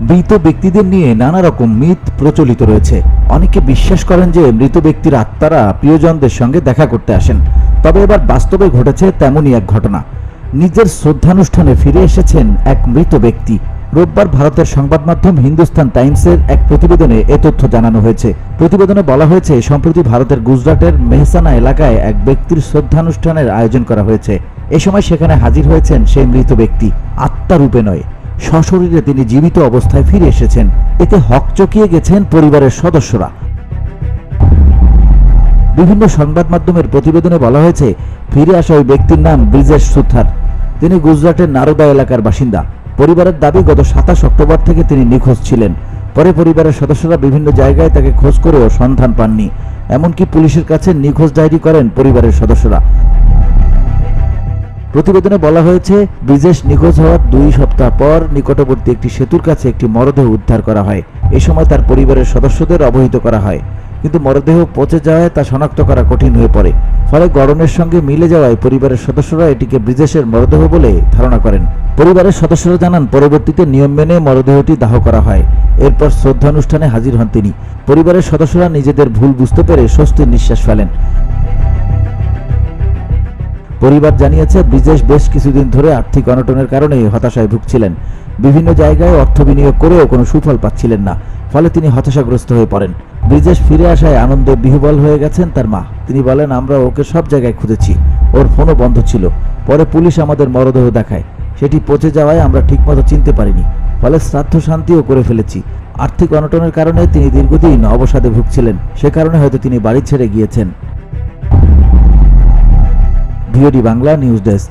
মৃত ব্যক্তিদের নিয়ে নানা রকম মিথ প্রচলিত রয়েছে। অনেকে বিশ্বাস করেন যে মৃত ব্যক্তির আত্মারা প্রিয়জনদের সঙ্গে দেখা করতে আসেন। তবে এবার বাস্তবে ঘটেছে তেমনই এক ঘটনা। নিজের শ্রদ্ধানুষ্ঠানে ফিরে এসেছেন এক মৃত ব্যক্তি। রোববার ভারতের সংবাদ মাধ্যম হিন্দুস্তান টাইমসের এক প্রতিবেদনে এ তথ্য জানানো হয়েছে। প্রতিবেদনে বলা হয়েছে, সম্প্রতি ভারতের গুজরাটের মেহসানা এলাকায় এক ব্যক্তির শ্রদ্ধানুষ্ঠানের আয়োজন করা হয়েছে। এ সময় সেখানে হাজির হয়েছেন সেই মৃত ব্যক্তি। আত্মারূপে নয়, সশরীরে তিনি জীবিত অবস্থায় ফিরে এসেছেন। এতে হকচকিয়ে গেছেন পরিবারের সদস্যরা। বিভিন্ন সংবাদ মাধ্যমের প্রতিবেদনে বলা হয়েছে, ফিরে আসা ওই ব্যক্তির নাম ব্রিজেশ সুথার। তিনি গুজরাটের নারোদা এলাকার বাসিন্দা। পরিবারের দাবি, গত 27 অক্টোবর থেকে তিনি নিখোঁজ ছিলেন। পরে পরিবারের সদস্যরা বিভিন্ন জায়গায় তাকে খোঁজ করেও সন্ধান পাননি। এমনকি পুলিশের কাছে নিখোঁজ ডায়েরি করেন পরিবারের সদস্যরা। প্রতিবেদনে বলা হয়েছে, ব্রিজেশ নিখোঁজ হওয়ার 2 সপ্তাহ পর নিকটবর্তী একটি সেতুর কাছে একটি মরদেহ উদ্ধার করা হয়। এ সময় তার পরিবারের সদস্যদের অবহিত করা হয়, কিন্তু মরদেহ পচে যাওয়ায় তা শনাক্ত করা কঠিন হয়ে পড়ে। ফলে গড়নের সঙ্গে মিলে যাওয়ায় পরিবারের সদস্যরা এটিকে ব্রিজেশের মরদেহ বলে ধারণা করেন। পরিবারের সদস্যরা জানান, পরবর্তীতে নিয়ম মেনে মরদেহটি দাহ করা হয়। এরপর শ্রদ্ধানুষ্ঠানে হাজির হন তিনি। পরিবারের সদস্যরা নিজেদের ভুল বুঝতে পেরে স্বস্তির নিঃশ্বাস ফেলেন। পরিবার জানিয়েছে, ব্রিজেশ বেশ কিছুদিন ধরে আর্থিক অনটনের কারণে হতাশায় ভুগছিলেন। বিভিন্ন জায়গায় অর্থ বিনিয়োগ করেও কোনো সুফল পাচ্ছিলেন না। ফলে তিনি হতাশাগ্রস্ত হয়ে পড়েন। ব্রিজেশ ফিরে আসায় আনন্দে বিহ্বল হয়ে গেছেন তার মা। তিনি বলেন, আমরা ওকে সব জায়গায় খুঁজেছি, ওর ফোনও বন্ধ ছিল। পরে পুলিশ আমাদের মরদেহ দেখায়, সেটি পচে যাওয়ায় আমরা ঠিকমতো চিনতে পারিনি। ফলে শ্রাদ্ধ শান্তিও করে ফেলেছি। আর্থিক অনটনের কারণে তিনি দীর্ঘদিন অবসাদে ভুগছিলেন, সে কারণে হয়তো তিনি বাড়ি ছেড়ে গিয়েছেন। VOD Bangla news desk.